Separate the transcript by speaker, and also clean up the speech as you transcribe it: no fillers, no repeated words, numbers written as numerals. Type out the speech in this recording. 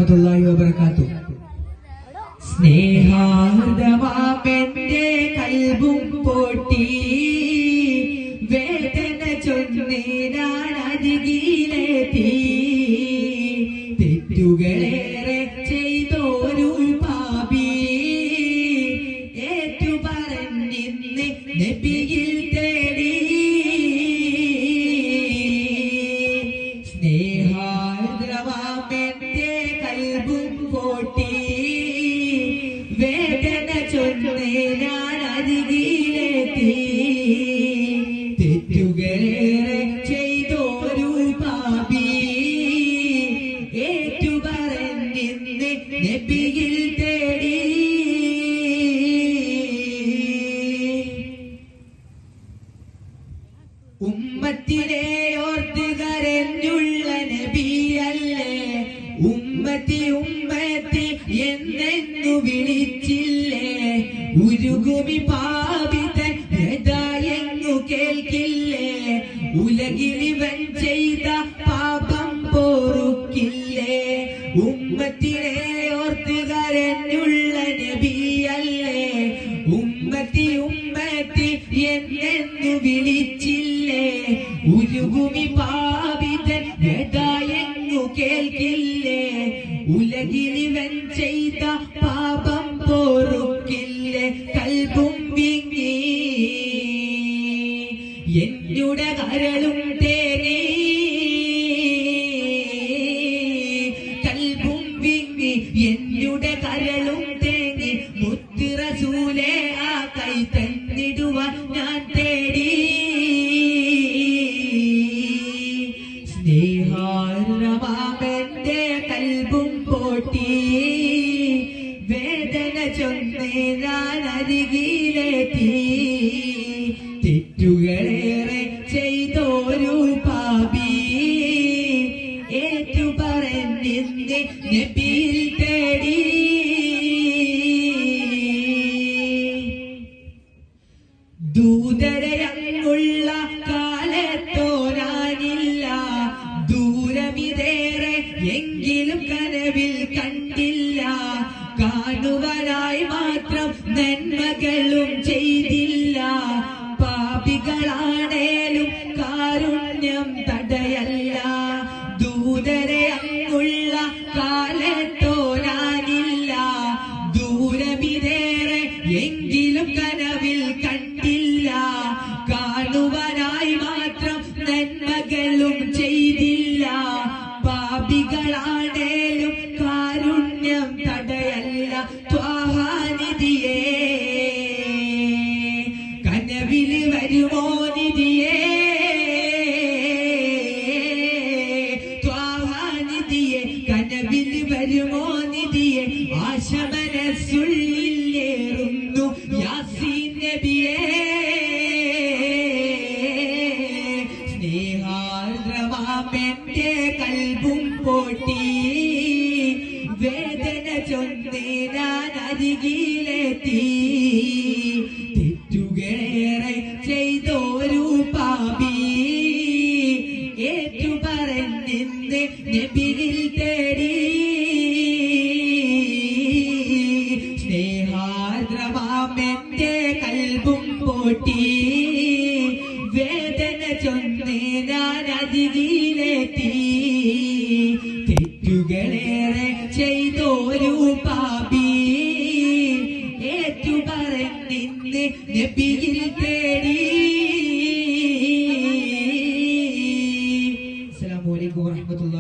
Speaker 1: വറഹ്മത്തുള്ളാഹി വബറകാതുഹു. സ്നേഹാർദ്രമാമെന്റെ കൽബും പൊട്ടി വേദന ചൊന്നേനാൻ അരികിലെത്തി. തെറ്റുകളേറെ ചെയ്തോരു പാപി ഏറ്റുപറഞ്ഞിന്ന് നബിയിൽ തേടി. സ്നേഹാർദ്രമാമെന്റെ കൽബും പൊട്ടി വേദന ചൊന്നേനാൻ അരികിലെത്തി. തെറ്റുകളേറെ ചെയ്തോരു പാപി ഏറ്റുപറഞ്ഞിന്ന് നബിയിൽ തേടി. ഉമ്മത്തിനെ ഓർത്ത് കരഞ്ഞുള്ള നബിയല്ലേ, ഉമ്മത്തി ഉമ്മത്തി എന്നെന്നു വിളിച്ചില്ലേ. ഉരുകുമി പാപിതൻ ഹൃദയങ്ങു കേൾക്കില്ലേ, ഉലകിലിവൻ ചെയ്ത പാപം പോറുക്കില്ലേ. ഉമ്മത്തിനെ ഓർത്ത് കരഞ്ഞുള്ള നബിയല്ലേ, ഉമ്മത്തി ഉമ്മത്തി എന്നെന്നു വിളിച്ചില്ലേ. ഉരുകുമി പാപിതൻ ഹൃദയങ്ങു കേൾക്കില്ലേ, ഉലകിലിവൻ ചെയ്ത പാപം പോറുക്കില്ലേ. കൽബും വിങ്ങി എന്നുടെ കരളും തേങ്ങി, കൽബും വിങ്ങി എന്നുടെ കരളും തേങ്ങി. മുത്ത് റസൂലേ ആ കൈ തന്നിടുവാൻ ഞാൻ തേടി. സ്നേഹാർദ്രമാമെന്റെ കൽബും പൊട്ടി വേദന ചൊന്നേനാൻ അരികിലെത്തി. തെറ്റുകളേറെ ചെയ്തോരു പാപി ഏറ്റുപറഞ്ഞിന്ന് നബിയിൽ തേടി. ദൂതരയങ്ങുള്ള കാലത്തോരാനില്ല, ദൂരമിതേറെ എങ്കിലും കനവിൽ കണ്ടില്ല. കാണുവാനായി മാത്രം നന്മകളും ചെയ്തില്ല, പാപികളാണേലും കാരുണ്യം തടയല്ല. ദൂതരയങ്ങുള്ള കാലത്തോരാനില്ല, ദൂരമിതേറെ എങ്കിലും കനവിൽ കണ്ടില്ല. കാണുവാനായി മാത്രം നന്മകളും ചെയ്തില്ല, പാപികളാണേലും കാരുണ്യം തടയല്ല. ത്വാഹാനിധിയേ കനവിൽ വരുമോ നിധിയേ, ത്വാഹാനിധിയേ കനവിൽ വരുമോ നിധിയേ. ആശ മനസ്സുള്ളിലേറുന്നു യാസീൻ നബിയേ. സ്നേഹാർദ്രമാമെന്റെ കൽബും പൊട്ടി വേദന ചൊന്നേനാൻ അരികിലെത്തി. തെറ്റുകളേറെ ചെയ്തോരു പാപി ഏറ്റുപറഞ്ഞിന്ന് നബിയിൽ തേടി. സ്നേഹാർദ്രമാമെന്റെ കൽബും പൊട്ടി വേദന ചൊന്നേനാൻ അരികിലെത്തി. തെറ്റുകളേറെ ചെയ്തോരു പാപി ഏറ്റുപറഞ്ഞിന്ന് നബിയിൽ തേടി. അസ്സലാമു അലൈക്കും വറഹ്മത്തുള്ളാഹി.